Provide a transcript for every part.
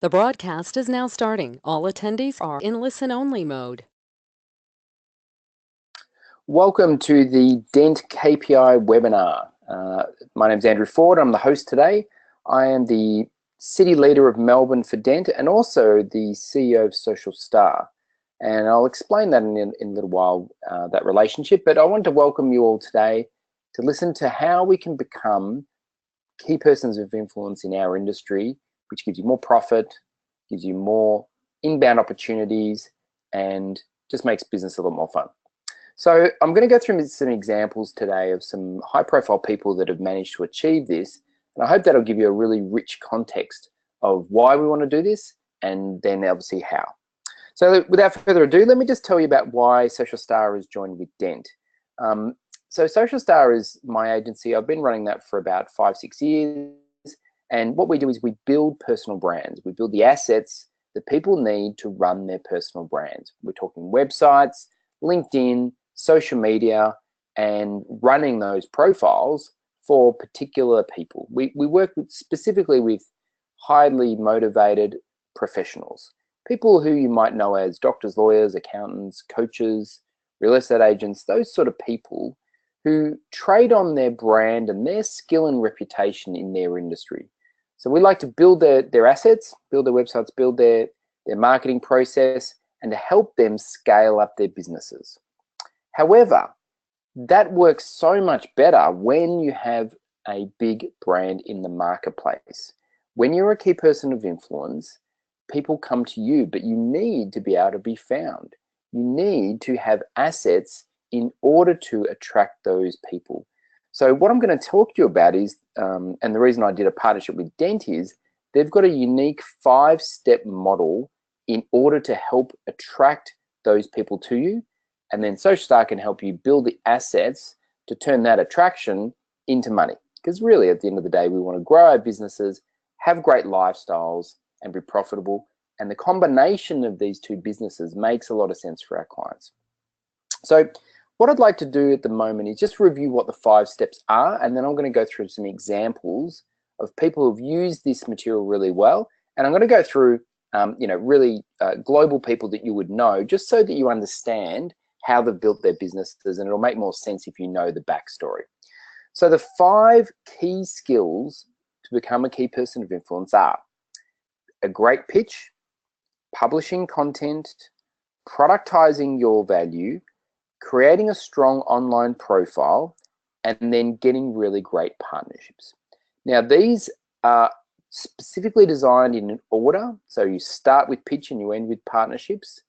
The broadcast is now starting. All attendees are in listen-only mode. Welcome to the Dent KPI webinar. My name is Andrew Ford. I'm the host today. I am the city leader of Melbourne for Dent and also the CEO of Social Star. And I'll explain that in a little while, that relationship. But I want to welcome you all today to listen to how we can become key persons of influence in our industry, which gives you more profit, gives you more inbound opportunities, and just makes business a lot more fun. So I'm going to go through some examples today of some high-profile people that have managed to achieve this, and I hope that'll give you a really rich context of why we want to do this and then obviously how. So without further ado, let me just tell you about why Social Star has joined with Dent. So Social Star is my agency. I've been running that for about 5-6 years, and what we do is we build personal brands. We build the assets that people need to run their personal brands. We're talking websites, LinkedIn, social media, and running those profiles for particular people. We work specifically with highly motivated professionals, people who you might know as doctors, lawyers, accountants, coaches, real estate agents, those sort of people who trade on their brand and their skill and reputation in their industry. So we like to build their assets, build their websites, build their marketing process, and to help them scale up their businesses. However, that works so much better when you have a big brand in the marketplace. When you're a key person of influence, people come to you, but you need to be able to be found. You need to have assets in order to attract those people. So what I'm going to talk to you about is, and the reason I did a partnership with Dent is, they've got a unique 5-step model in order to help attract those people to you. And then Social Star can help you build the assets to turn that attraction into money. Because really, at the end of the day, we want to grow our businesses, have great lifestyles, and be profitable. And the combination of these two businesses makes a lot of sense for our clients. So what I'd like to do at the moment is just review what the 5 steps are, and then I'm going to go through some examples of people who've used this material really well. And I'm going to go through, really global people that you would know, just so that you understand how they've built their businesses, and it'll make more sense if you know the backstory. So the 5 key skills to become a key person of influence are a great pitch, publishing content, productizing your value, creating a strong online profile, and then getting really great partnerships. Now, these are specifically designed in an order. So you start with pitch and you end with partnerships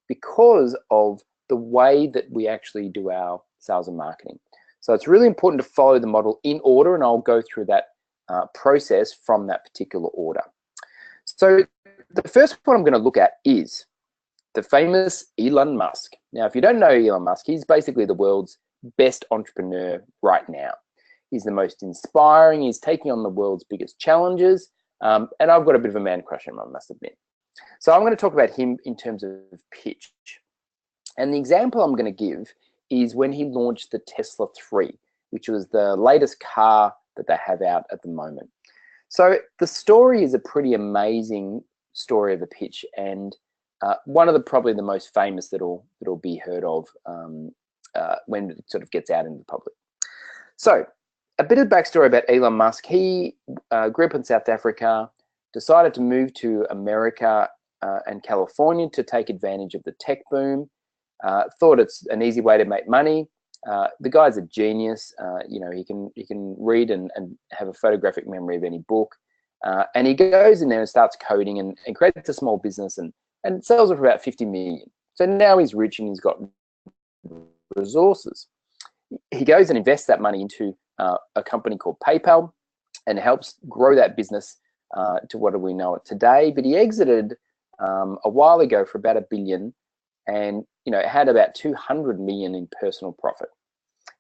because of the way that we actually do our sales and marketing. So it's really important to follow the model in order, and I'll go through that process from that particular order. So the first one I'm going to look at is the famous Elon Musk. Now, if you don't know Elon Musk, he's basically the world's best entrepreneur right now. He's the most inspiring. He's taking on the world's biggest challenges. And I've got a bit of a man crush on him, I must admit. So I'm going to talk about him in terms of pitch. And the example I'm going to give is when he launched the Tesla 3, which was the latest car that they have out at the moment. So the story is a pretty amazing story of a pitch, and one of the probably the most famous that'll be heard of when it sort of gets out into the public. So a bit of backstory about Elon Musk. He grew up in South Africa, decided to move to America and California to take advantage of the tech boom. Thought it's an easy way to make money. The guy's a genius. He can read and have a photographic memory of any book. And he goes in there and starts coding and creates a small business and sells it for about 50 million. So now he's rich and he's got resources. He goes and invests that money into a company called PayPal and helps grow that business to what do we know it today. But he exited a while ago for about $1 billion, and had about 200 million in personal profit.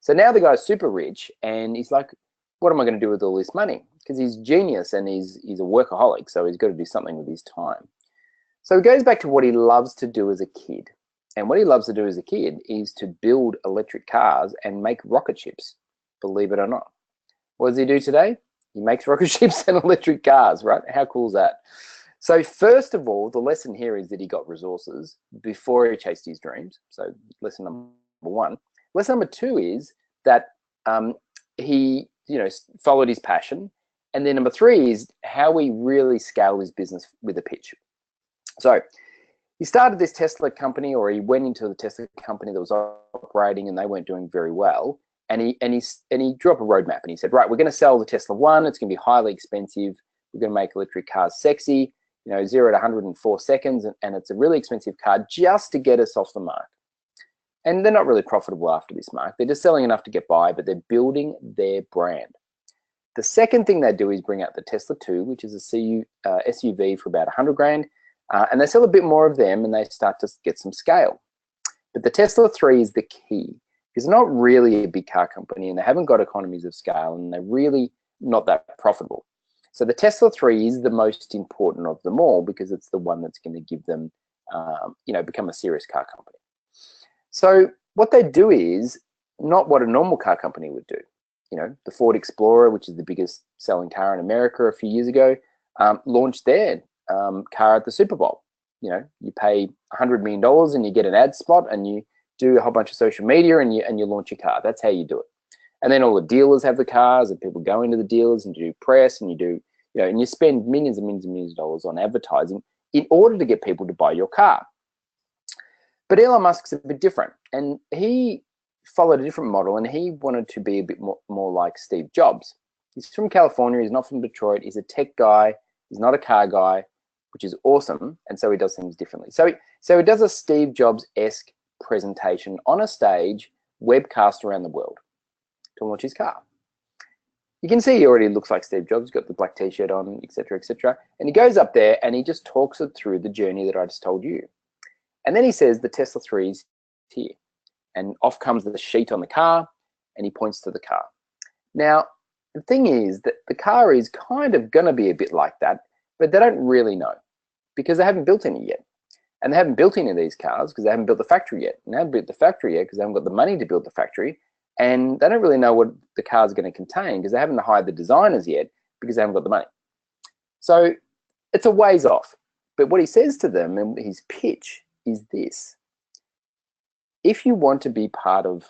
So now the guy's super rich, and he's like, what am I going to do with all this money? Because he's genius and he's a workaholic, so he's got to do something with his time. So he goes back to what he loves to do as a kid. And what he loves to do as a kid is to build electric cars and make rocket ships, believe it or not. What does he do today? He makes rocket ships and electric cars, right? How cool is that? So first of all, the lesson here is that he got resources before he chased his dreams. So lesson number one. Lesson number two is that he, followed his passion. And then number three is how we really scale his business with a pitch. So he started this Tesla company, or he went into the Tesla company that was operating and they weren't doing very well. And he drew up a roadmap and he said, right, we're going to sell the Tesla 1. It's going to be highly expensive. We're going to make electric cars sexy, 0 to 100 in 4 seconds. And it's a really expensive car just to get us off the mark. And they're not really profitable after this mark. They're just selling enough to get by, but they're building their brand. The second thing they do is bring out the Tesla 2, which is a SUV for about 100 grand. And they sell a bit more of them and they start to get some scale. But the Tesla 3 is the key, because they're not really a big car company and they haven't got economies of scale and they're really not that profitable. So the Tesla 3 is the most important of them all because it's the one that's going to give them, become a serious car company. So what they do is not what a normal car company would do. The Ford Explorer, which is the biggest selling car in America a few years ago, launched their car at the Super Bowl. You pay $100 million and you get an ad spot and you do a whole bunch of social media and you launch your car. That's how you do it. And then all the dealers have the cars and people go into the dealers and do press and you do, and you spend millions and millions and millions of dollars on advertising in order to get people to buy your car. But Elon Musk's a bit different, and he followed a different model, and he wanted to be a bit more like Steve Jobs. He's from California. He's not from Detroit. He's a tech guy. He's not a car guy, which is awesome, and so he does things differently. So he does a Steve Jobs-esque presentation on a stage, webcast around the world to launch his car. You can see he already looks like Steve Jobs. He's got the black t-shirt on, etc., etc. And he goes up there and he just talks it through the journey that I just told you. And then he says the Tesla 3 is here. And off comes the sheet on the car and he points to the car. Now, the thing is that the car is kind of going to be a bit like that, but they don't really know because they haven't built any yet. And they haven't built any of these cars because they haven't built the factory yet. And they haven't built the factory yet because they haven't got the money to build the factory. And they don't really know what the car is going to contain because they haven't hired the designers yet because they haven't got the money. So it's a ways off. But what he says to them in his pitch is this: if you want to be part of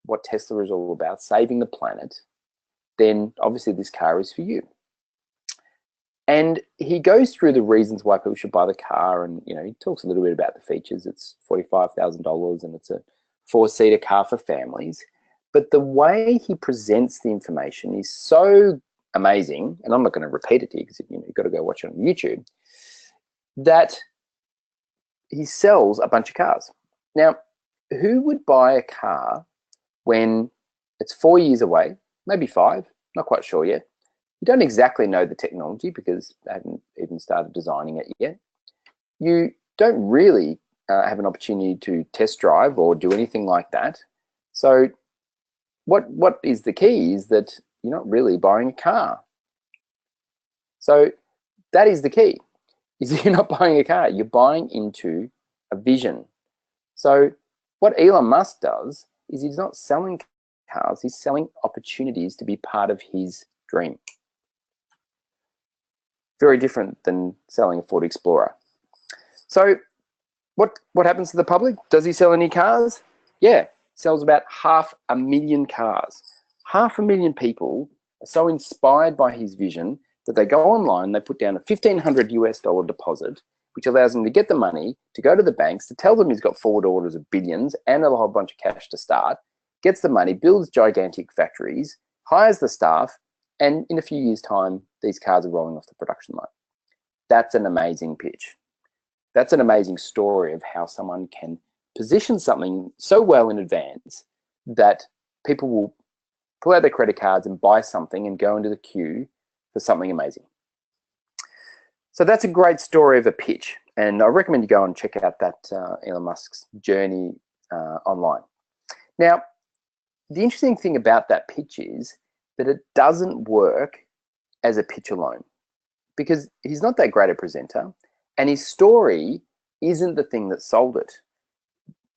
what Tesla is all about, saving the planet, then obviously this car is for you. And he goes through the reasons why people should buy the car, and he talks a little bit about the features. It's $45,000 and it's a 4-seater car for families. But the way he presents the information is so amazing, and I'm not going to repeat it to you because you've got to go watch it on YouTube, that he sells a bunch of cars. Now, who would buy a car when it's 4 years away, maybe 5, not quite sure yet? You don't exactly know the technology because they haven't even started designing it yet. You don't really have an opportunity to test drive or do anything like that. So what is the key is that you're not really buying a car. So that is the key, is that you're not buying a car, you're buying into a vision. So what Elon Musk does is he's not selling cars, he's selling opportunities to be part of his dream. Very different than selling a Ford Explorer. So what happens to the public? Does he sell any cars? Yeah, sells about 500,000 cars. 500,000 people are so inspired by his vision that they go online, they put down a $1,500 US deposit, which allows them to get the money, to go to the banks, to tell them he's got forward orders of billions and a whole bunch of cash to start, gets the money, builds gigantic factories, hires the staff, and in a few years' time, these cars are rolling off the production line. That's an amazing pitch. That's an amazing story of how someone can position something so well in advance that people will pull out their credit cards and buy something and go into the queue for something amazing. So that's a great story of a pitch. And I recommend you go and check out that Elon Musk's journey online. Now, the interesting thing about that pitch is that it doesn't work as a pitch alone because he's not that great a presenter and his story isn't the thing that sold it.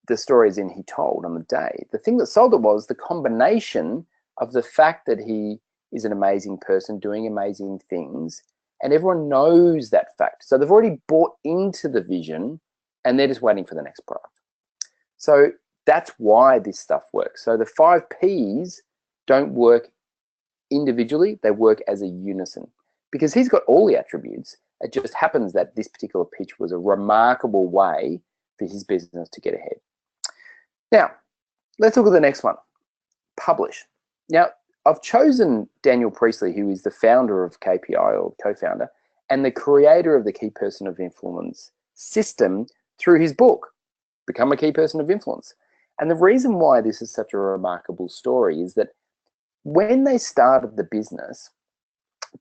The story is in he told on the day. The thing that sold it was the combination of the fact that he is an amazing person doing amazing things And everyone knows that fact. So they've already bought into the vision and they're just waiting for the next product. So that's why this stuff works. So the 5 Ps don't work individually, they work as a unison because he's got all the attributes. It just happens that this particular pitch was a remarkable way for his business to get ahead. Now, let's look at the next one, publish. Now, I've chosen Daniel Priestley, who is the founder of KPI or co-founder and the creator of the Key Person of Influence system through his book, Become a Key Person of Influence. And the reason why this is such a remarkable story is that when they started the business,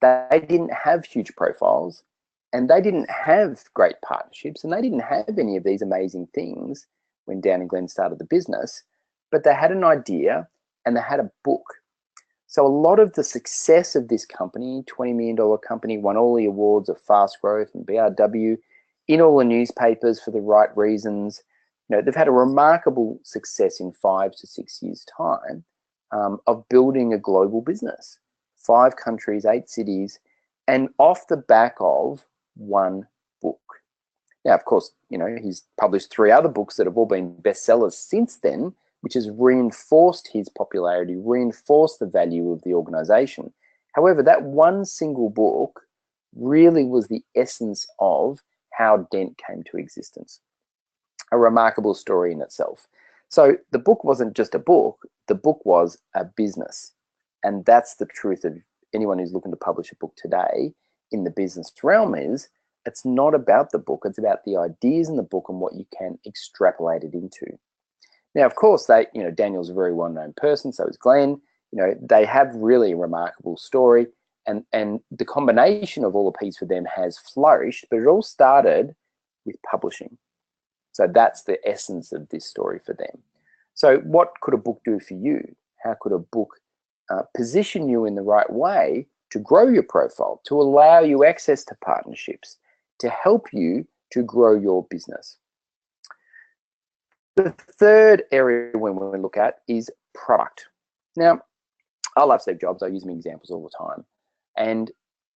they didn't have huge profiles and they didn't have great partnerships and they didn't have any of these amazing things when Dan and Glenn started the business, but they had an idea and they had a book. So a lot of the success of this company, $20 million company, won all the awards of fast growth and BRW, in all the newspapers for the right reasons. You know, they've had a remarkable success in 5 to 6 years' time of building a global business. 5 countries, 8 cities, and off the back of one book. Now, of course, you know, he's published 3 other books that have all been bestsellers since then, which has reinforced his popularity, reinforced the value of the organization. However, that one single book really was the essence of how Dent came to existence. A remarkable story in itself. So the book wasn't just a book, the book was a business. And that's the truth of anyone who's looking to publish a book today in the business realm is it's not about the book, it's about the ideas in the book and what you can extrapolate it into. Now, of course, Daniel's a very well-known person, so is Glenn. You know, they have really a remarkable story, and the combination of all the P's for them has flourished, but it all started with publishing. So that's the essence of this story for them. So what could a book do for you? How could a book position you in the right way to grow your profile, to allow you access to partnerships, to help you to grow your business? The third area when we look at is product. Now, I love Steve Jobs. I use him examples all the time. And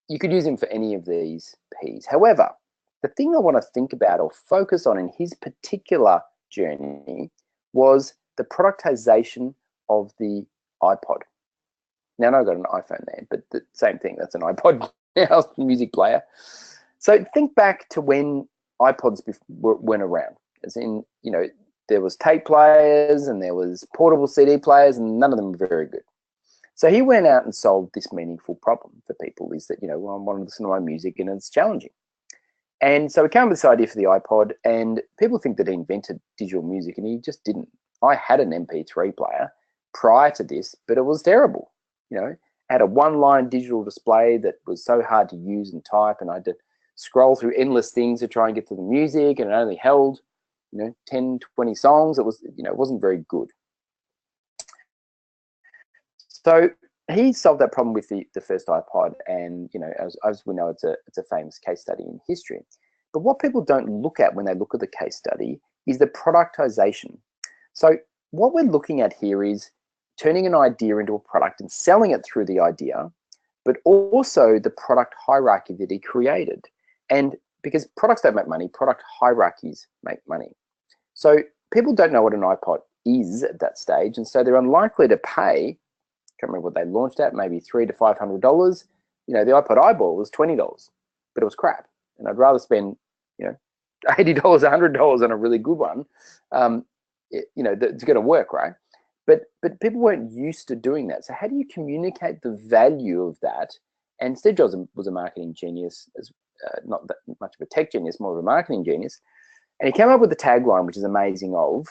you could use him for any of these Ps. However, the thing I want to think about or focus on in his particular journey was the productization of the iPod. Now, I know I've got an iPhone there, but the same thing, that's an iPod now, music player. So think back to when iPods went around, as in, you know, there was tape players and there was portable CD players and none of them were very good. So he went out and solved this meaningful problem for people is that, you know, well, I want to listen to my music and it's challenging. And so he came up with this idea for the iPod and people think that he invented digital music and he just didn't. I had an MP3 player prior to this, but it was terrible. You know, I had a one-line digital display that was so hard to use and type, and I had to scroll through endless things to try and get to the music, and it only held, you know, 10, 20 songs. It was, you know, it wasn't very good. So he solved that problem with the first iPod, and, you know, as we know, it's a famous case study in history. But what people don't look at when they look at the case study is the productization. So what we're looking at here is turning an idea into a product and selling it through the idea, but also the product hierarchy that he created. And because products don't make money, product hierarchies make money. So people don't know what an iPod is at that stage, and so they're unlikely to pay, I can't remember what they launched at, maybe $300 to $500. You know, the iPod eyeball was $20, but it was crap. And I'd rather spend, you know, $80, $100 on a really good one, you know, that's going to work, right? But people weren't used to doing that. So how do you communicate the value of that? And Steve Jobs was a marketing genius, not that much of a tech genius, more of a marketing genius. And he came up with the tagline, which is amazing, of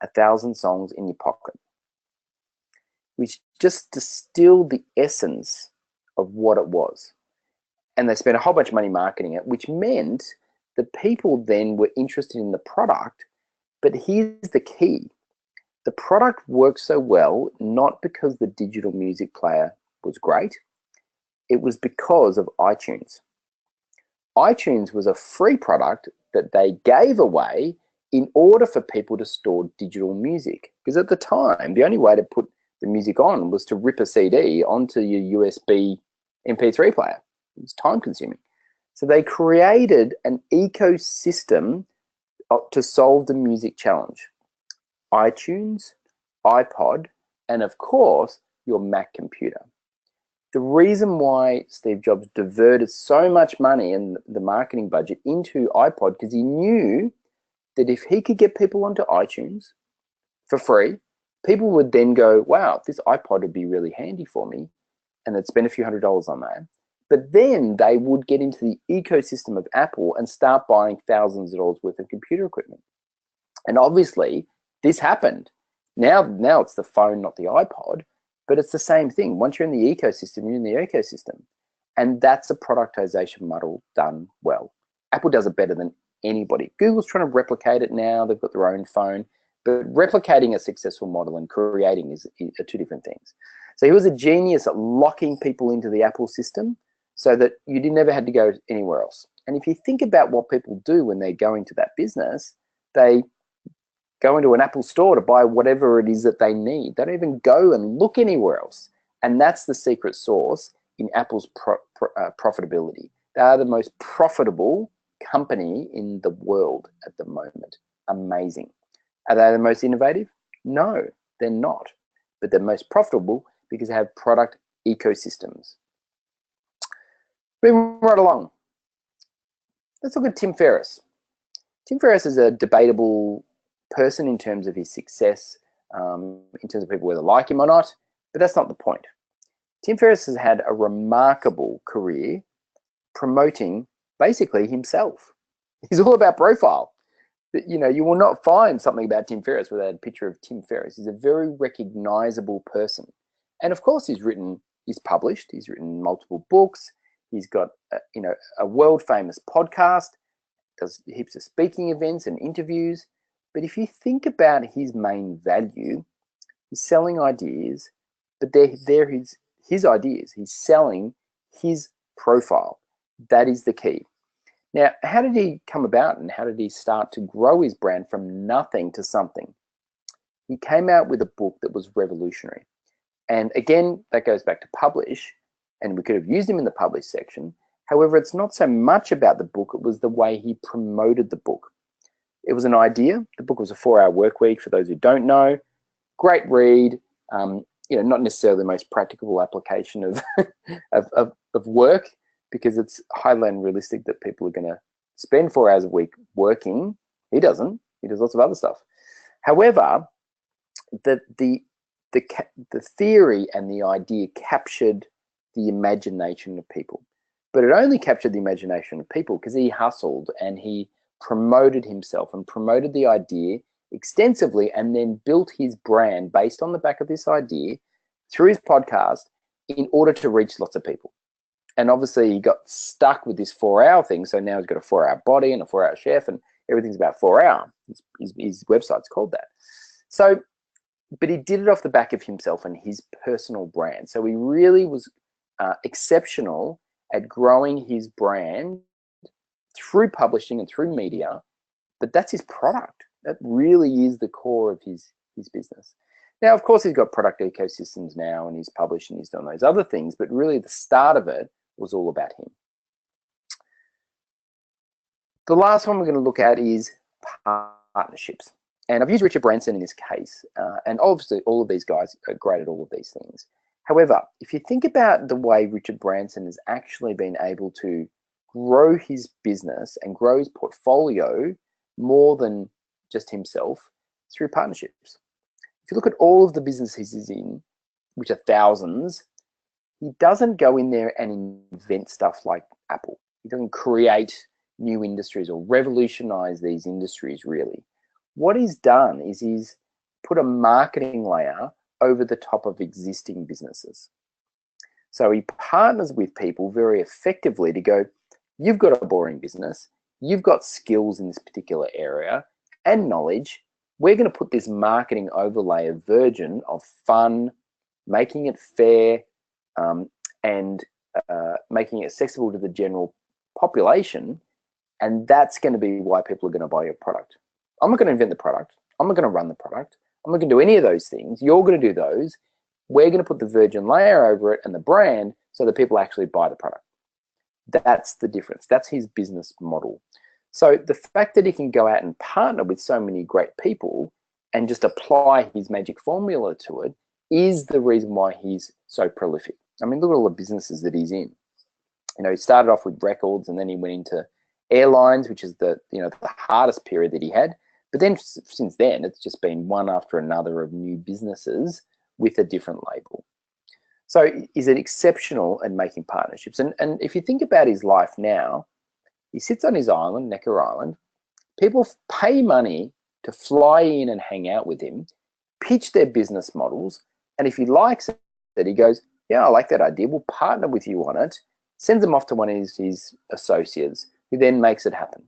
1,000 songs in your pocket, which just distilled the essence of what it was. And they spent a whole bunch of money marketing it, which meant that people then were interested in the product. But here's the key. The product worked so well, not because the digital music player was great. It was because of iTunes. iTunes was a free product that they gave away in order for people to store digital music. Because at the time, the only way to put the music on was to rip a CD onto your USB MP3 player. It's time consuming. So they created an ecosystem to solve the music challenge. iTunes, iPod, and of course, your Mac computer. The reason why Steve Jobs diverted so much money in the marketing budget into iPod, because he knew that if he could get people onto iTunes for free, people would then go, wow, this iPod would be really handy for me, and they'd spend a few $100s on that. But then they would get into the ecosystem of Apple and start buying thousands of dollars worth of computer equipment. And obviously, this happened. Now it's the phone, not the iPod, but it's the same thing. Once you're in the ecosystem, you're in the ecosystem. And that's a productization model done well. Apple does it better than anybody. Google's trying to replicate it now. They've got their own phone. But replicating a successful model and creating are two different things. So he was a genius at locking people into the Apple system so that you never had to go anywhere else. And if you think about what people do when they go into that business, they go into an Apple store to buy whatever it is that they need. They don't even go and look anywhere else. And that's the secret sauce in Apple's profitability. They are the most profitable company in the world at the moment. Amazing. Are they the most innovative? No, they're not. But they're most profitable because they have product ecosystems. Moving right along. Let's look at Tim Ferriss. Tim Ferriss is a debatable person in terms of his success, in terms of people whether like him or not, but that's not the point. Tim Ferriss has had a remarkable career promoting basically himself. He's all about profile. You know, you will not find something about Tim Ferriss without a picture of Tim Ferriss. He's a very recognizable person. And of course, he's published, he's written multiple books, he's got, a world famous podcast, does heaps of speaking events and interviews. But if you think about his main value, he's selling ideas, but they're his ideas. He's selling his profile. That is the key. Now, how did he come about and how did he start to grow his brand from nothing to something? He came out with a book that was revolutionary. And again, that goes back to publish, and we could have used him in the publish section. However, it's not so much about the book, it was the way he promoted the book. It was an idea. The book was a 4-hour work week, for those who don't know. Great read, not necessarily the most practical application of, of work, because it's highly unrealistic that people are going to spend 4 hours a week working. He doesn't. He does lots of other stuff. However, the theory and the idea captured the imagination of people. But it only captured the imagination of people because he hustled and he promoted himself and promoted the idea extensively and then built his brand based on the back of this idea through his podcast in order to reach lots of people. And obviously he got stuck with this 4-hour thing. So now he's got a 4-hour body and a 4-hour chef and everything's about 4 hour. His website's called that. So, but he did it off the back of himself and his personal brand. So he really was exceptional at growing his brand through publishing and through media, but that's his product. That really is the core of his business. Now, of course, he's got product ecosystems now and he's published and he's done those other things, but really the start of it was all about him. The last one we're going to look at is partnerships. And I've used Richard Branson in this case, and obviously all of these guys are great at all of these things. However, if you think about the way Richard Branson has actually been able to grow his business and grow his portfolio more than just himself through partnerships. If you look at all of the businesses he's in, which are thousands, he doesn't go in there and invent stuff like Apple. He doesn't create new industries or revolutionize these industries really. What he's done is he's put a marketing layer over the top of existing businesses. So he partners with people very effectively to go, you've got a boring business, you've got skills in this particular area and knowledge. We're going to put this marketing overlay of Virgin of fun, making it fair, and making it accessible to the general population. And that's going to be why people are going to buy your product. I'm not going to invent the product. I'm not going to run the product. I'm not going to do any of those things. You're going to do those. We're going to put the Virgin layer over it and the brand so that people actually buy the product. That's the difference. That's his business model. So the fact that he can go out and partner with so many great people and just apply his magic formula to it is the reason why he's so prolific. I mean, look at all the businesses that he's in. You know, he started off with records, and then he went into airlines, which is the hardest period that he had. But then since then, it's just been one after another of new businesses with a different label. So he's exceptional at making partnerships. And if you think about his life now, he sits on his island, Necker Island. People pay money to fly in and hang out with him, pitch their business models, and if he likes it, he goes, yeah, I like that idea, we'll partner with you on it, sends them off to one of his associates, who then makes it happen.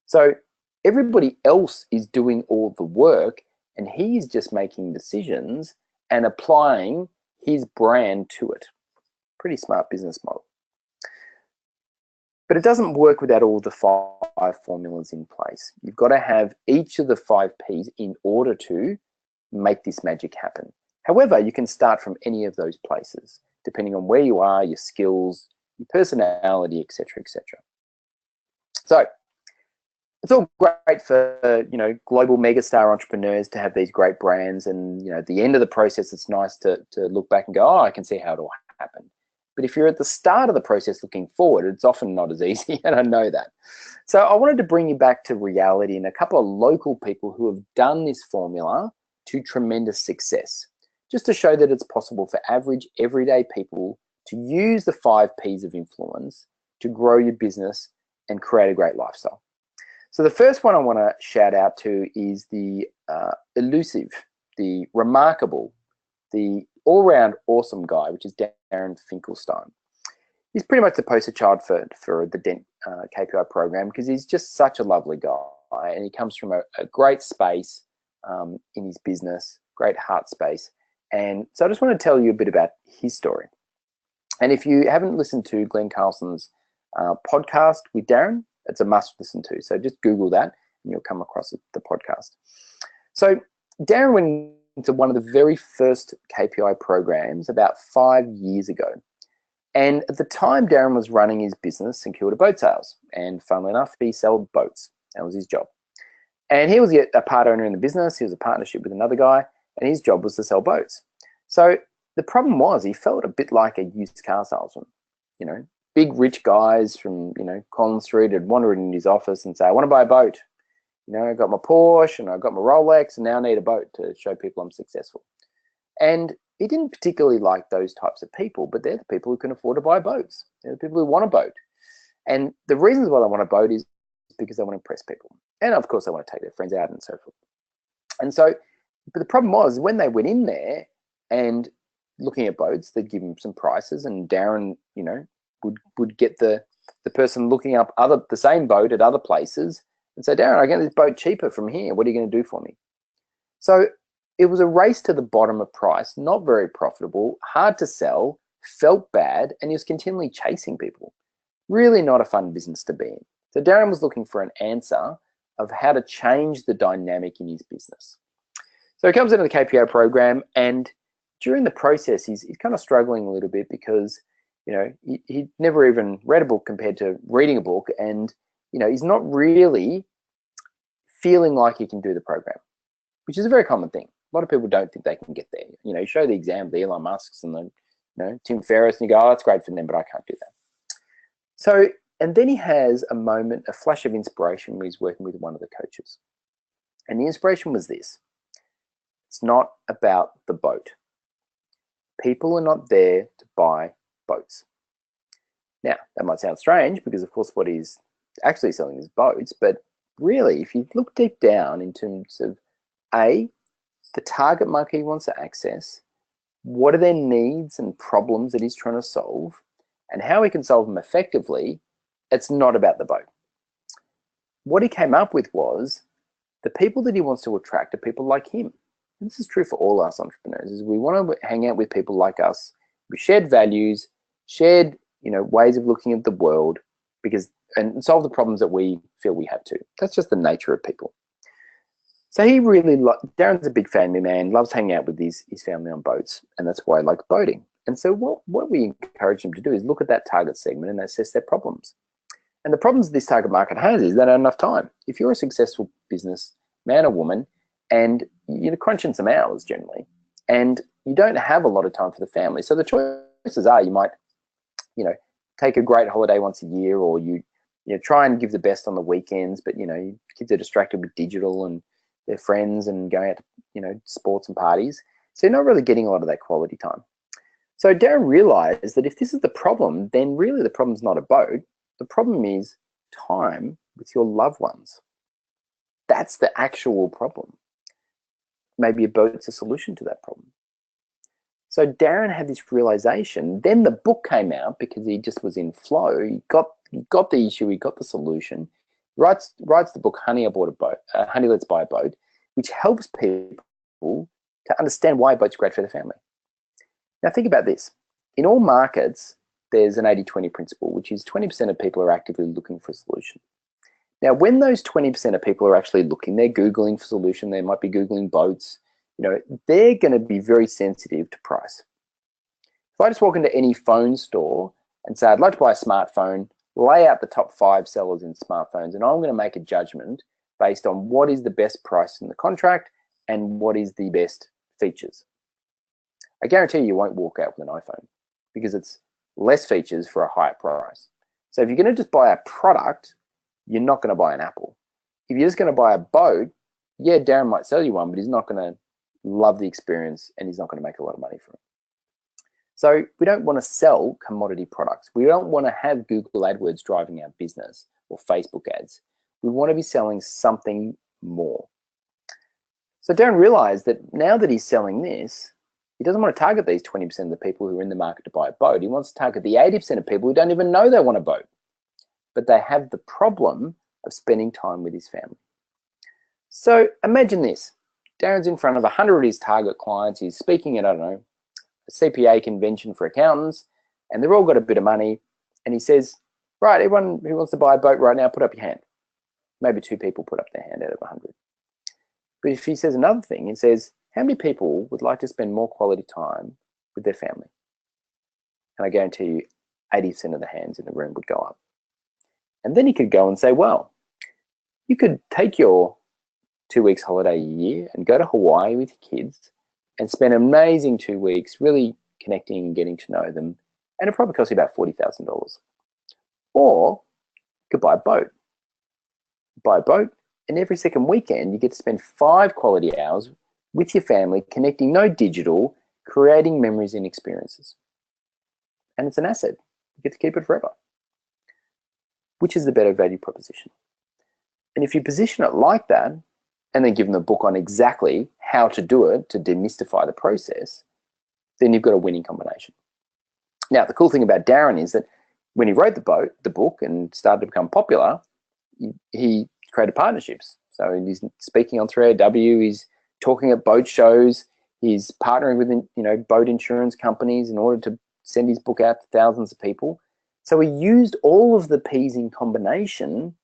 So everybody else is doing all the work, and he's just making decisions and applying his brand to it. Pretty smart business model. But it doesn't work without all the 5 formulas in place. You've got to have each of the 5 Ps in order to make this magic happen. However, you can start from any of those places, depending on where you are, your skills, your personality, etc., etc. So it's all great for, you know, global megastar entrepreneurs to have these great brands, and, you know, at the end of the process, it's nice to look back and go, oh, I can see how it all happened. But if you're at the start of the process looking forward, it's often not as easy, and I know that. So I wanted to bring you back to reality and a couple of local people who have done this formula to tremendous success, just to show that it's possible for average, everyday people to use the 5 Ps of influence to grow your business and create a great lifestyle. So the first one I want to shout out to is the elusive, the remarkable, the all-round awesome guy, which is Darren Finkelstein. He's pretty much the poster child for the Dent KPI program, because he's just such a lovely guy, and he comes from a great space in his business, great heart space. And so I just want to tell you a bit about his story. And if you haven't listened to Glenn Carlson's podcast with Darren, it's a must listen to. So just Google that and you'll come across the podcast. So Darren went into one of the very first KPI programs about 5 years ago. And at the time, Darren was running his business, Secure Boat Sales. And funnily enough, he sold boats. That was his job. And he was a part owner in the business. He was a partnership with another guy, and his job was to sell boats. So the problem was he felt a bit like a used car salesman. You know, big rich guys from, you know, Collins Street had wandered in his office and say, I want to buy a boat. You know, I got my Porsche and I got my Rolex, and now I need a boat to show people I'm successful. And he didn't particularly like those types of people, but they're the people who can afford to buy boats. They're the people who want a boat. And the reasons why they want a boat is because they want to impress people. And of course, they want to take their friends out and so forth. And so, but the problem was when they went in there and looking at boats, they'd give them some prices, and Darren, you know, would get the person looking up the same boat at other places and say, Darren, I get this boat cheaper from here. What are you going to do for me? So it was a race to the bottom of price, not very profitable, hard to sell, felt bad, and he was continually chasing people. Really not a fun business to be in. So Darren was looking for an answer of how to change the dynamic in his business. So he comes into the KPI program, and during the process, he's kind of struggling a little bit because, you know, he'd never even read a book compared to reading a book, and, you know, he's not really feeling like he can do the program, which is a very common thing. A lot of people don't think they can get there. You know, you show the exam, the Elon Musks and the, you know, Tim Ferriss, and you go, oh, that's great for them, but I can't do that. So, and then he has a moment, a flash of inspiration when he's working with one of the coaches. And the inspiration was this: it's not about the boat. People are not there to buy boats. Now, that might sound strange because, of course, what he's actually selling is boats. But really, if you look deep down in terms of A, the target market he wants to access, what are their needs and problems that he's trying to solve, and how he can solve them effectively, it's not about the boat. What he came up with was the people that he wants to attract are people like him. And this is true for all us entrepreneurs, is we want to hang out with people like us, with shared values, shared, you know, ways of looking at the world, and solve the problems that we feel we have to. That's just the nature of people. So Darren's a big family man, loves hanging out with his family on boats, and that's why he likes boating. And so what we encourage them to do is look at that target segment and assess their problems. And the problems this target market has is they don't have enough time. If you're a successful business man or woman and you're crunching some hours generally, and you don't have a lot of time for the family, so the choices are you might, take a great holiday once a year, or you try and give the best on the weekends, but kids are distracted with digital and their friends and going out to sports and parties, so you're not really getting a lot of that quality time. So Darren realized that if this is the problem, then really the problem's not a boat. The problem is time with your loved ones. That's the actual problem. Maybe a boat's a solution to that problem. So Darren had this realization. Then the book came out because he just was in flow. He got the issue. He got the solution. Writes the book Honey, I Bought a Boat. Honey, Let's Buy a Boat, which helps people to understand why a boat's great for their family. Now think about this. In all markets, there's an 80-20 principle, which is 20% of people are actively looking for a solution. Now, when those 20% of people are actually looking, they're Googling for a solution, they might be Googling boats, they're going to be very sensitive to price. If I just walk into any phone store and say, I'd like to buy a smartphone, lay out the top 5 sellers in smartphones, and I'm going to make a judgment based on what is the best price in the contract and what is the best features. I guarantee you won't walk out with an iPhone because it's less features for a higher price. So if you're going to just buy a product, you're not going to buy an Apple. If you're just going to buy a boat, yeah, Darren might sell you one, but he's not going to love the experience and he's not going to make a lot of money from it. So we don't want to sell commodity products. We don't want to have Google AdWords driving our business or Facebook ads. We want to be selling something more. So Darren realized that now that he's selling this, he doesn't want to target these 20% of the people who are in the market to buy a boat. He wants to target the 80% of people who don't even know they want a boat, but they have the problem of spending time with his family. So imagine this. Darren's in front of 100 of his target clients. He's speaking at, I don't know, a CPA convention for accountants, and they've all got a bit of money. And he says, right, everyone who wants to buy a boat right now, put up your hand. Maybe 2 people put up their hand out of 100. But if he says another thing, he says, how many people would like to spend more quality time with their family? And I guarantee you 80% of the hands in the room would go up. And then he could go and say, well, you could take your 2 weeks holiday a year and go to Hawaii with your kids and spend an amazing 2 weeks really connecting and getting to know them. And it probably costs you about $40,000. Or you could buy a boat. Buy a boat, and every second weekend you get to spend 5 quality hours with your family, connecting, no digital, creating memories and experiences. And it's an asset. You get to keep it forever. Which is the better value proposition? And if you position it like that, and then give them a book on exactly how to do it to demystify the process, then you've got a winning combination. Now, the cool thing about Darren is that when he wrote the book and started to become popular, he created partnerships. So he's speaking on 3AW, he's talking at boat shows, he's partnering with boat insurance companies in order to send his book out to thousands of people. So he used all of the P's in combination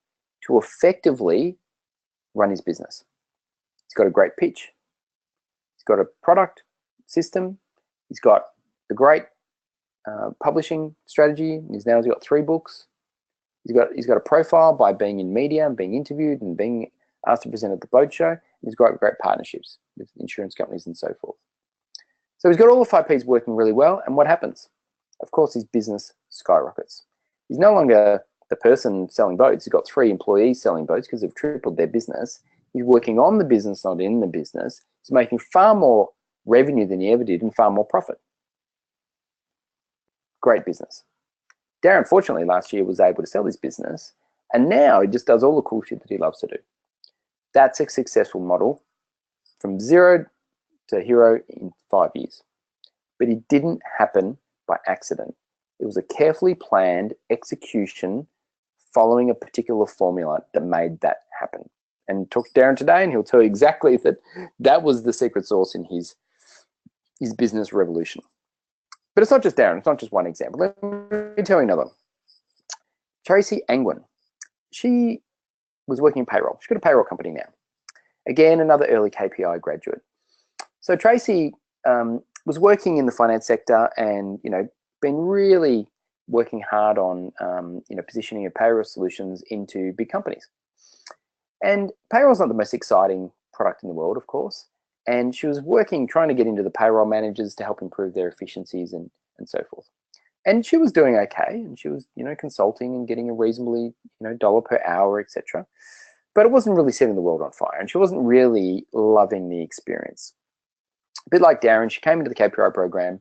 to effectively run his business. He's got a great pitch. He's got a product system. He's got a great publishing strategy. He's got 3 books. He's got a profile by being in media and being interviewed and being asked to present at the boat show. He's got great partnerships with insurance companies and so forth. So he's got all the 5 Ps working really well. And what happens? Of course, his business skyrockets. He's no longer the person selling boats. He's got 3 employees selling boats because they've tripled their business. He's working on the business, not in the business. He's making far more revenue than he ever did and far more profit. Great business. Darren, fortunately, last year was able to sell his business, and now he just does all the cool shit that he loves to do. That's a successful model from 0 to hero in 5 years. But it didn't happen by accident. It was a carefully planned execution following a particular formula that made that happen. And talk to Darren today, and he'll tell you exactly that was the secret sauce in his business revolution. But it's not just Darren. It's not just one example. Let me tell you another. Tracy Eggwin. She was working in payroll. She's got a payroll company now. Again, another early KPI graduate. So Tracy was working in the finance sector and, been really working hard on, positioning her payroll solutions into big companies. And payroll's not the most exciting product in the world, of course. And she was trying to get into the payroll managers to help improve their efficiencies and so forth. And she was doing okay, and she was, consulting and getting a reasonably, dollar per hour, etc. But it wasn't really setting the world on fire, and she wasn't really loving the experience. A bit like Darren, she came into the KPI program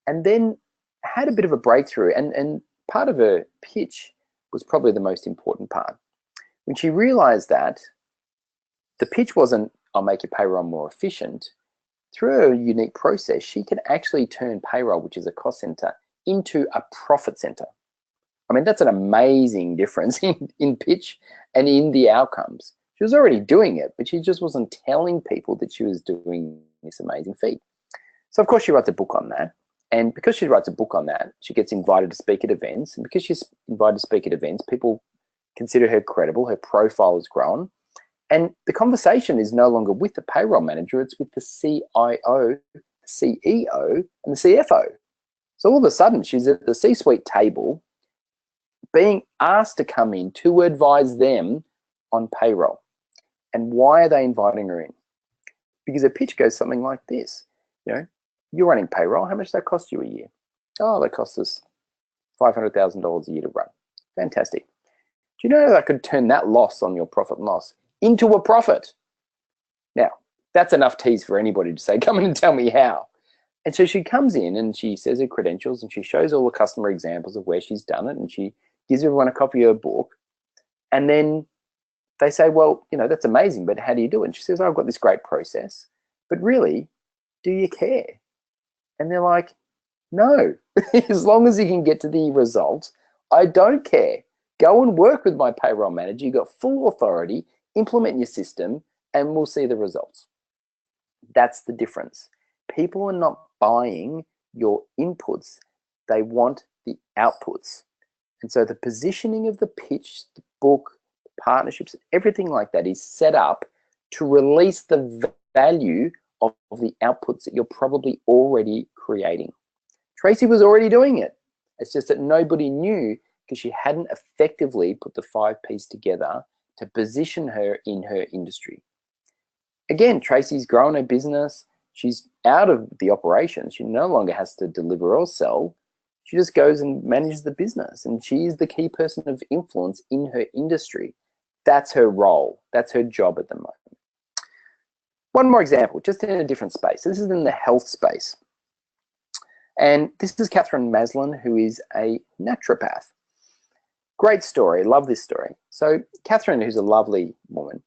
and then had a bit of a breakthrough, and part of her pitch was probably the most important part. When she realized that the pitch wasn't, I'll make your payroll more efficient, through a unique process, she can actually turn payroll, which is a cost center, into a profit center. I mean, that's an amazing difference in pitch and in the outcomes. She was already doing it, but she just wasn't telling people that she was doing this amazing feat. So, of course, she writes a book on that. And because she writes a book on that, she gets invited to speak at events. And because she's invited to speak at events, people consider her credible. Her profile has grown. And the conversation is no longer with the payroll manager. It's with the CIO, the CEO, and the CFO. So all of a sudden, she's at the C-suite table being asked to come in to advise them on payroll. And why are they inviting her in? Because her pitch goes something like this. You're running payroll. How much does that cost you a year? Oh, that costs us $500,000 a year to run. Fantastic. Do you know that I could turn that loss on your profit and loss into a profit? Now, that's enough tease for anybody to say, come in and tell me how. And so she comes in and she says her credentials and she shows all the customer examples of where she's done it, and she gives everyone a copy of her book. And then they say, well, that's amazing, but how do you do it? And she says, I've got this great process, but really, do you care? And they're like, no, as long as you can get to the results, I don't care. Go and work with my payroll manager. You've got full authority, implement your system, and we'll see the results. That's the difference. People are not buying your inputs. They want the outputs. And so the positioning of the pitch, the book, the partnerships, everything like that is set up to release the value of the outputs that you're probably already creating. Tracy was already doing it. It's just that nobody knew because she hadn't effectively put the 5 Ps together to position her in her industry. Again, Tracy's grown her business. She's out of the operation. She no longer has to deliver or sell. She just goes and manages the business, and she's the key person of influence in her industry. That's her role. That's her job at the moment. One more example, just in a different space. This is in the health space. And this is Catherine Maslin, who is a naturopath. Great story. Love this story. So Catherine, who's a lovely woman,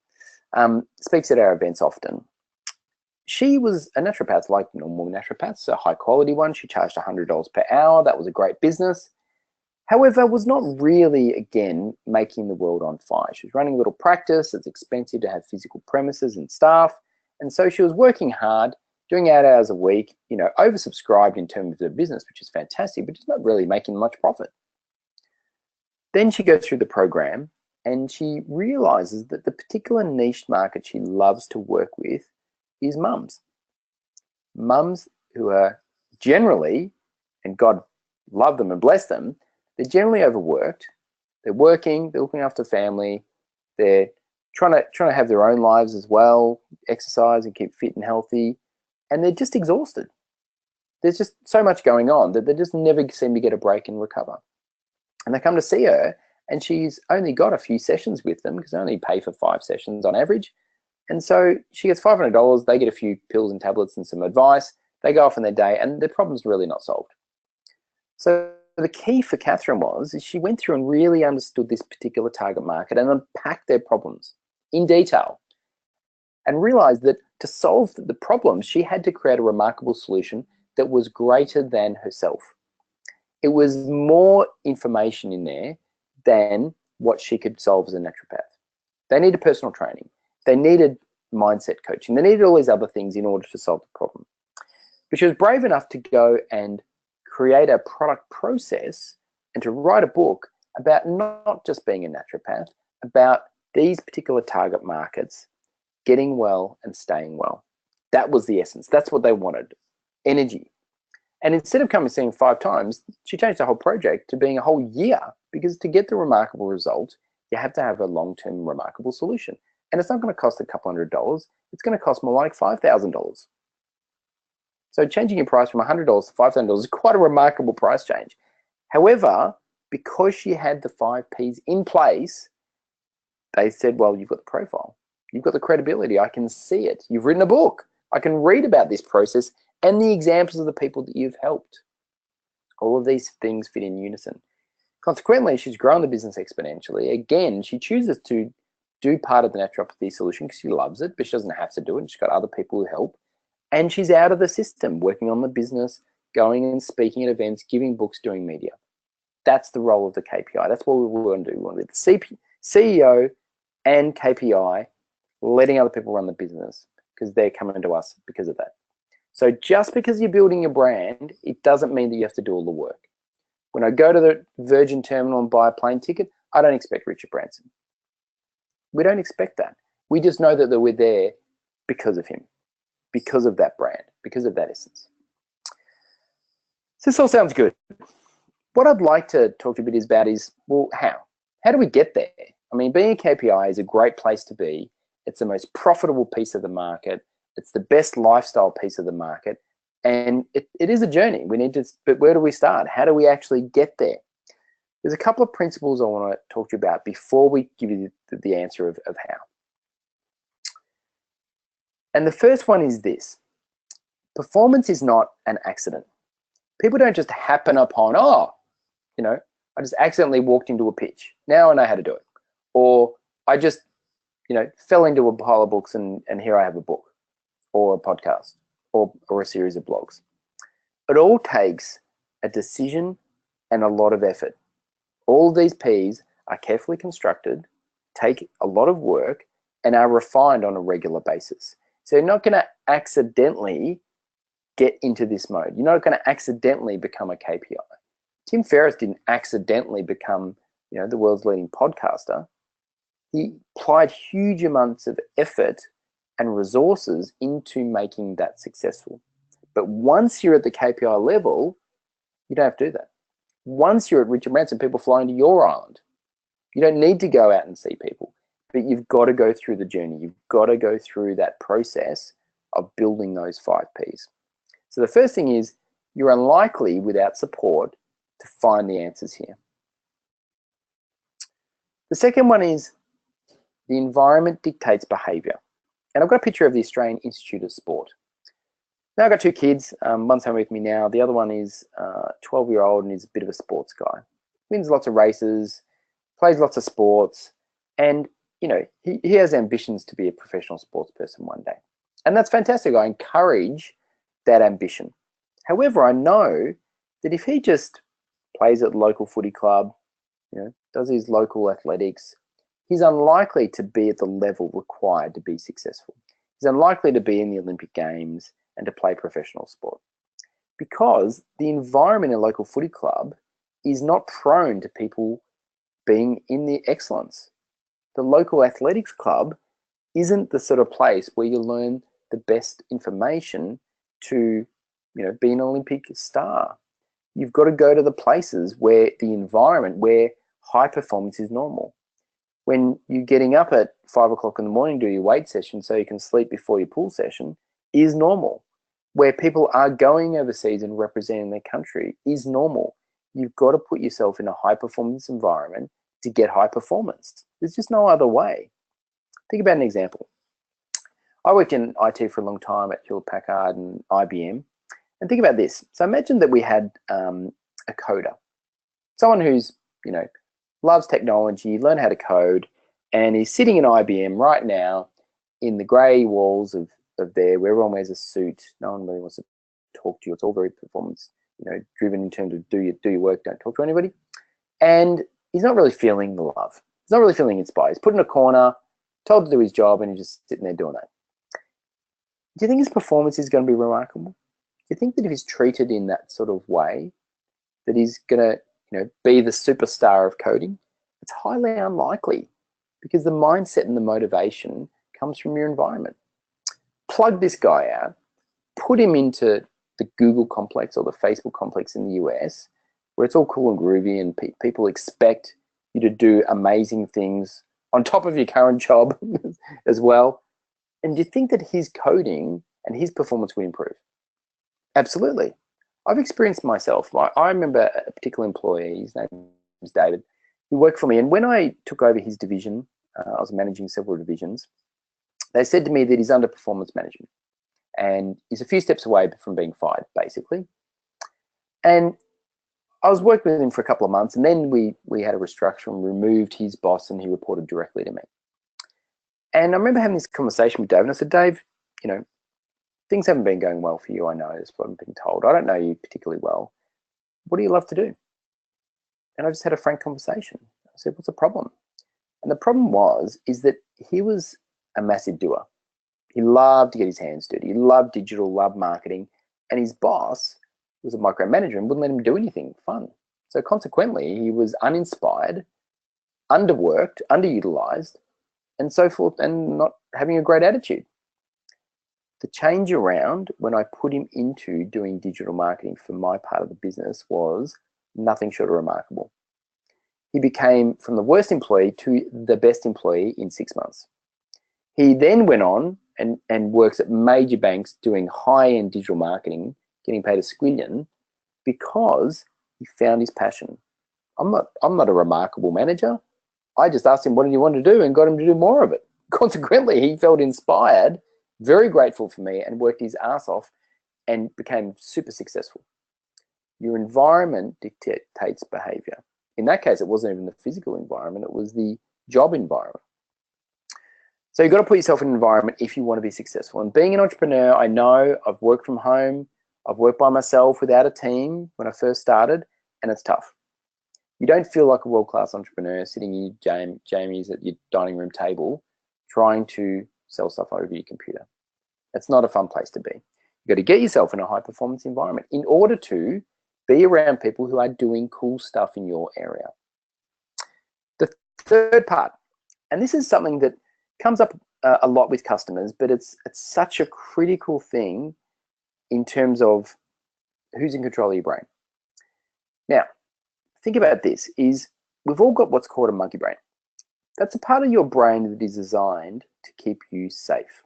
speaks at our events often. She was a naturopath like normal naturopaths, a high quality one. She charged $100 per hour. That was a great business. However, was not really, again, making the world on fire. She was running a little practice. It's expensive to have physical premises and staff. And so she was working hard, doing 8 hours a week, oversubscribed in terms of her business, which is fantastic, but just not really making much profit. Then she goes through the program and she realizes that the particular niche market she loves to work with is mums. Mums who are generally, and God love them and bless them, they're generally overworked. They're working, they're looking after family, they're trying to have their own lives as well, exercise and keep fit and healthy, and they're just exhausted. There's just so much going on that they just never seem to get a break and recover. And they come to see her, and she's only got a few sessions with them because they only pay for 5 sessions on average. And so she gets $500, they get a few pills and tablets and some advice, they go off in their day, and their problem's really not solved. So the key for Catherine is she went through and really understood this particular target market and unpacked their problems in detail and realized that to solve the problems, she had to create a remarkable solution that was greater than herself. It was more information in there than what she could solve as a naturopath. They needed personal training. They needed mindset coaching. They needed all these other things in order to solve the problem. But she was brave enough to go and create a product process and to write a book about not just being a naturopath, about these particular target markets getting well and staying well. That was the essence. That's what they wanted. Energy, And instead of coming and seeing 5 times, she changed the whole project to being a whole year, because to get the remarkable result, you have to have a long-term remarkable solution. And it's not going to cost a couple $100. It's going to cost more like $5,000. So changing your price from $100 to $5,000 is quite a remarkable price change. However, because she had the 5 Ps in place, they said, well, you've got the profile, you've got the credibility, I can see it, you've written a book, I can read about this process and the examples of the people that you've helped. All of these things fit in unison. Consequently, she's grown the business exponentially. Again, she chooses to do part of the naturopathy solution because she loves it, but she doesn't have to do it. She's got other people who help. And she's out of the system, working on the business, going and speaking at events, giving books, doing media. That's the role of the KPI. That's what we want to do. We want to be the CEO and KPI, letting other people run the business, because they're coming to us because of that. So just because you're building a brand, it doesn't mean that you have to do all the work. When I go to the Virgin Terminal and buy a plane ticket, I don't expect Richard Branson. We don't expect that. We just know that we're there because of him, because of that brand, because of that essence. So this all sounds good. What I'd like to talk to you a bit about is, well, how? How do we get there? I mean, being a KPI is a great place to be. It's the most profitable piece of the market. It's the best lifestyle piece of the market. And it is a journey. We need to, but where do we start? How do we actually get there? There's a couple of principles I want to talk to you about before we give you the answer of how. And the first one is this: performance is not an accident. People don't just happen upon, oh, you know, I just accidentally walked into a pitch. Now I know how to do it. Or I just, you know, fell into a pile of books and here I have a book or a podcast or a series of blogs. It all takes a decision and a lot of effort. All these Ps are carefully constructed, take a lot of work, and are refined on a regular basis. So you're not going to accidentally get into this mode. You're not going to accidentally become a KPI. Tim Ferriss didn't accidentally become, you know, the world's leading podcaster. He applied huge amounts of effort and resources into making that successful. But once you're at the KPI level, you don't have to do that. Once you're at Richard Branson, people fly into your island. You don't need to go out and see people, but you've got to go through the journey. You've got to go through that process of building those 5 Ps. So the first thing is, you're unlikely without support to find the answers here. The second one is, the environment dictates behaviour. And I've got a picture of the Australian Institute of Sport. Now I've got 2 kids. One's home with me now. The other one is 12-year-old and is a bit of a sports guy. Wins lots of races, plays lots of sports, and you know, he has ambitions to be a professional sports person one day. And that's fantastic. I encourage that ambition. However, I know that if he just plays at the local footy club, you know, does his local athletics, he's unlikely to be at the level required to be successful. He's unlikely to be in the Olympic Games and to play professional sport, because the environment in a local footy club is not prone to people being in the excellence. The local athletics club isn't the sort of place where you learn the best information to, you know, be an Olympic star. You've got to go to the places where the environment, where high performance is normal. When you're getting up at 5 o'clock in the morning to do your weight session so you can sleep before your pool session is normal. Where people are going overseas and representing their country is normal. You've got to put yourself in a high performance environment to get high performance. There's just no other way. Think about an example. I worked in IT for a long time at Hewlett Packard and IBM. And think about this. So imagine that we had a coder, someone who's, you know, loves technology, learn how to code, and he's sitting in IBM right now in the grey walls of there, where everyone wears a suit. No one really wants to talk to you. It's all very performance, you know, driven in terms of do your work, don't talk to anybody. And he's not really feeling the love. He's not really feeling inspired. He's put in a corner, told to do his job, and he's just sitting there doing that. Do you think his performance is going to be remarkable? Do you think that if he's treated in that sort of way, that he's going to, you know, be the superstar of coding? It's highly unlikely, because the mindset and the motivation comes from your environment. Plug this guy out, put him into the Google complex or the Facebook complex in the US, where it's all cool and groovy and people expect you to do amazing things on top of your current job as well. And do you think that his coding and his performance would improve? Absolutely. I've experienced myself. I remember a particular employee, his name was David, who worked for me. And when I took over his division, I was managing several divisions, they said to me that he's under performance management and he's a few steps away from being fired, basically. And I was working with him for a couple of months, and then we had a restructure and removed his boss, and he reported directly to me. And I remember having this conversation with Dave, and I said, Dave, you know, things haven't been going well for you. I know that's what I'm being told. I don't know you particularly well. What do you love to do? And I just had a frank conversation. I said, what's the problem? And the problem is that he was a massive doer. He loved to get his hands dirty. He loved digital, loved marketing. And his boss was a micromanager and wouldn't let him do anything fun. So consequently, he was uninspired, underworked, underutilized, and so forth, and not having a great attitude. The change around when I put him into doing digital marketing for my part of the business was nothing short of remarkable. He became from the worst employee to the best employee in 6 months. He then went on and works at major banks doing high-end digital marketing, getting paid a squillion because he found his passion. I'm not a remarkable manager. I just asked him what did he want to do and got him to do more of it. Consequently, he felt inspired, very grateful for me, and worked his ass off and became super successful. Your environment dictates behavior. In that case, it wasn't even the physical environment, it was the job environment. So you've got to put yourself in an environment if you want to be successful. And being an entrepreneur, I know I've worked from home, I've worked by myself without a team when I first started, and it's tough. You don't feel like a world-class entrepreneur sitting in Jamie's at your dining room table trying to sell stuff over your computer. It's not a fun place to be. You've got to get yourself in a high-performance environment in order to be around people who are doing cool stuff in your area. The third part, and this is something that comes up a lot with customers, but it's such a critical thing in terms of who's in control of your brain. Now, think about this, is we've all got what's called a monkey brain. That's a part of your brain that is designed to keep you safe.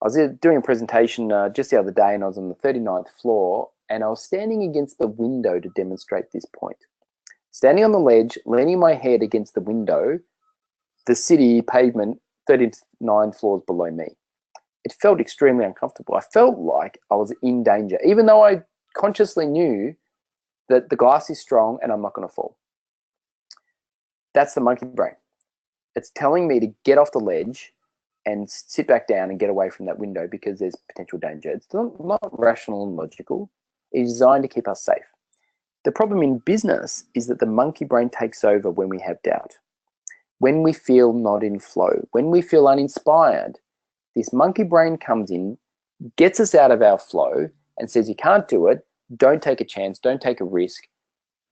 I was doing a presentation just the other day, and I was on the 39th floor, and I was standing against the window to demonstrate this point. Standing on the ledge, leaning my head against the window, the city pavement 39 floors below me. It felt extremely uncomfortable. I felt like I was in danger, even though I consciously knew that the glass is strong and I'm not going to fall. That's the monkey brain. It's telling me to get off the ledge and sit back down and get away from that window because there's potential danger. It's not rational and logical. It's designed to keep us safe. The problem in business is that the monkey brain takes over when we have doubt, when we feel not in flow, when we feel uninspired. This monkey brain comes in, gets us out of our flow and says, you can't do it, don't take a chance, don't take a risk.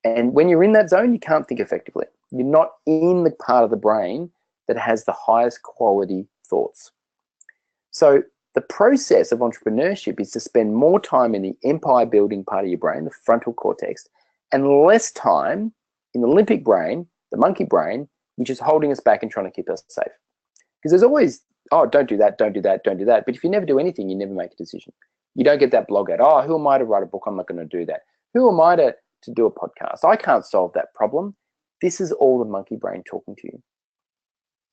And when you're in that zone, you can't think effectively. You're not in the part of the brain that has the highest quality thoughts. So the process of entrepreneurship is to spend more time in the empire building part of your brain, the frontal cortex, and less time in the limbic brain, the monkey brain, which is holding us back and trying to keep us safe. Because there's always, oh, don't do that, don't do that, don't do that. But if you never do anything, you never make a decision. You don't get that blog out. Oh, who am I to write a book? I'm not going to do that. Who am I to do a podcast? I can't solve that problem. This is all the monkey brain talking to you.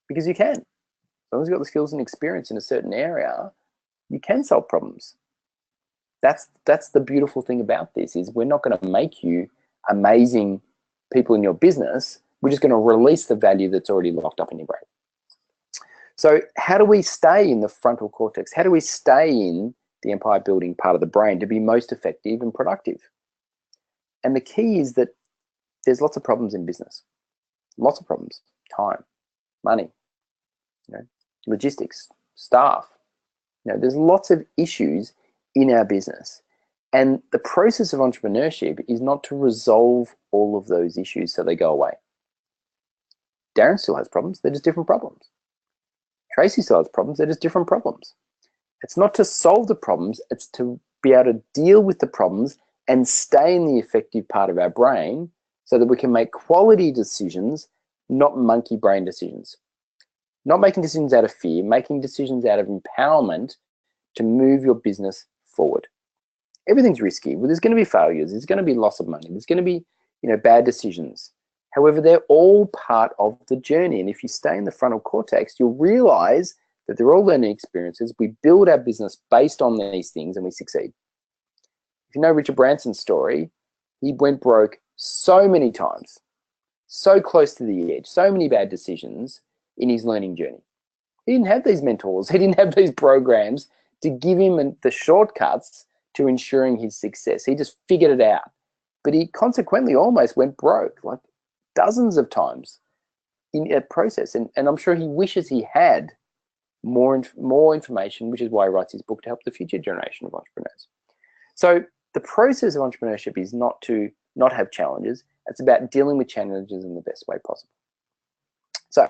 Because you can. As long as you've got the skills and experience in a certain area, you can solve problems. That's the beautiful thing about this, is we're not going to make you amazing people in your business. We're just going to release the value that's already locked up in your brain. So how do we stay in the frontal cortex? How do we stay in the empire building part of the brain to be most effective and productive? And the key is that there's lots of problems in business. Lots of problems. Time, money, logistics, staff. There's lots of issues in our business. And the process of entrepreneurship is not to resolve all of those issues so they go away. Darren still has problems. They're just different problems. Tracy still has problems. They're just different problems. It's not to solve the problems. It's to be able to deal with the problems and stay in the effective part of our brain so that we can make quality decisions, not monkey brain decisions. Not making decisions out of fear, making decisions out of empowerment to move your business forward. Everything's risky. Well, there's going to be failures. There's going to be loss of money. There's going to be, bad decisions. However, they're all part of the journey. And if you stay in the frontal cortex, you'll realize that they're all learning experiences. We build our business based on these things and we succeed. If you know Richard Branson's story, he went broke so many times, so close to the edge, so many bad decisions in his learning journey. He didn't have these mentors. He didn't have these programs to give him the shortcuts to ensuring his success. He just figured it out. But he consequently almost went broke, like dozens of times in a process. And I'm sure he wishes he had more information, which is why he writes his book to help the future generation of entrepreneurs. So the process of entrepreneurship is not to not have challenges. It's about dealing with challenges in the best way possible. So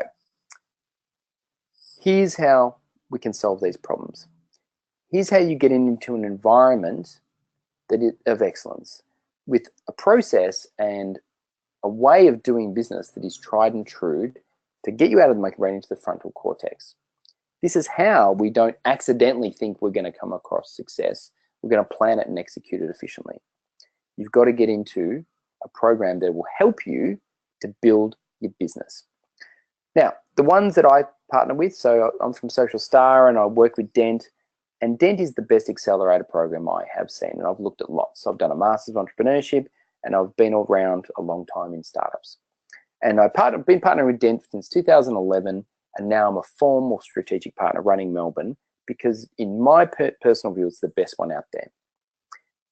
here's how we can solve these problems. Here's how you get into an environment of excellence with a process and a way of doing business that is tried and true to get you out of the monkey brain into the frontal cortex. This is how we don't accidentally think we're going to come across success. We're going to plan it and execute it efficiently. You've got to get into a program that will help you to build your business. Now, the ones that I partner with, so I'm from Social Star and I work with Dent, and Dent is the best accelerator program I have seen, and I've looked at lots. I've done a Master's of Entrepreneurship, and I've been all around a long time in startups. And I've been partnering with Dent since 2011, and now I'm a formal strategic partner running Melbourne because in my personal view, it's the best one out there.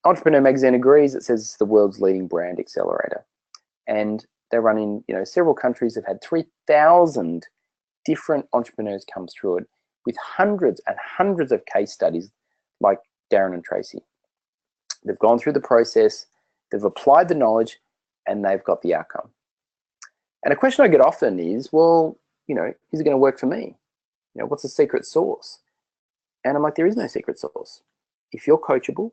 Entrepreneur Magazine agrees. It says it's the world's leading brand accelerator. And they run in several countries. They've had 3,000 different entrepreneurs come through it with hundreds and hundreds of case studies like Darren and Tracy. They've gone through the process, they've applied the knowledge, and they've got the outcome. And a question I get often is, well, is it going to work for me? What's the secret sauce? And I'm like, there is no secret sauce. If you're coachable,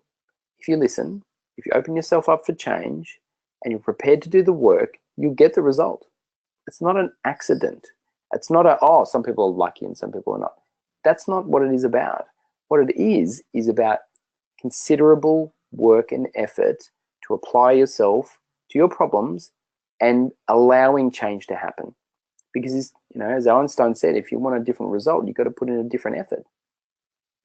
if you listen, if you open yourself up for change, and you're prepared to do the work, you'll get the result. It's not an accident. It's not some people are lucky and some people are not. That's not what it is about. What it is about considerable work and effort to apply yourself to your problems and allowing change to happen. Because, as Einstein said, if you want a different result, you've got to put in a different effort.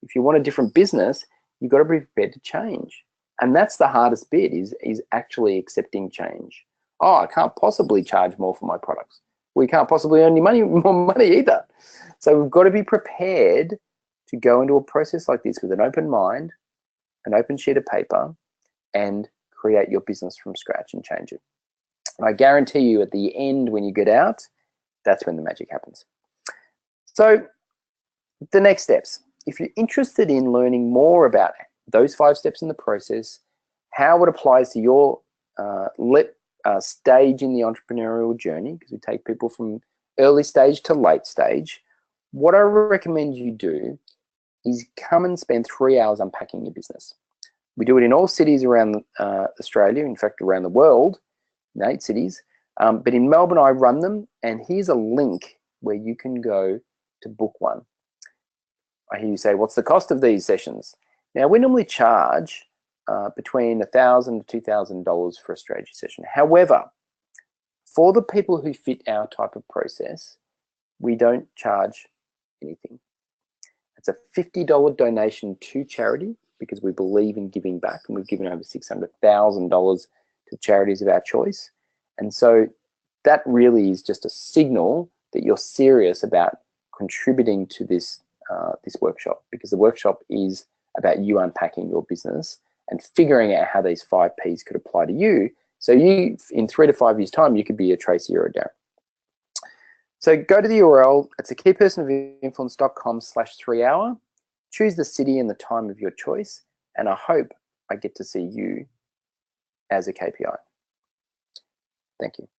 If you want a different business, you've got to be prepared to change. And that's the hardest bit is actually accepting change. Oh, I can't possibly charge more for my products. We can't possibly earn more money either. So we've got to be prepared to go into a process like this with an open mind, an open sheet of paper, and create your business from scratch and change it. And I guarantee you at the end when you get out, that's when the magic happens. So the next steps. If you're interested in learning more about those 5 steps in the process, how it applies to your stage in the entrepreneurial journey, because we take people from early stage to late stage, what I recommend you do is come and spend 3 hours unpacking your business. We do it in all cities around Australia, in fact, around the world, in 8 cities. But in Melbourne, I run them, and here's a link where you can go to book one. I hear you say, what's the cost of these sessions? Now, we normally charge between $1,000 to $2,000 for a strategy session. However, for the people who fit our type of process, we don't charge anything. It's a $50 donation to charity because we believe in giving back, and we've given over $600,000 to charities of our choice. And so that really is just a signal that you're serious about contributing to this workshop, because the workshop is about you unpacking your business and figuring out how these 5 Ps could apply to you. So you, in 3 to 5 years' time, you could be a Tracy or a Darren. So go to the URL. It's a keypersonofinfluence.com/3hour. Choose the city and the time of your choice, and I hope I get to see you as a KPI. Thank you.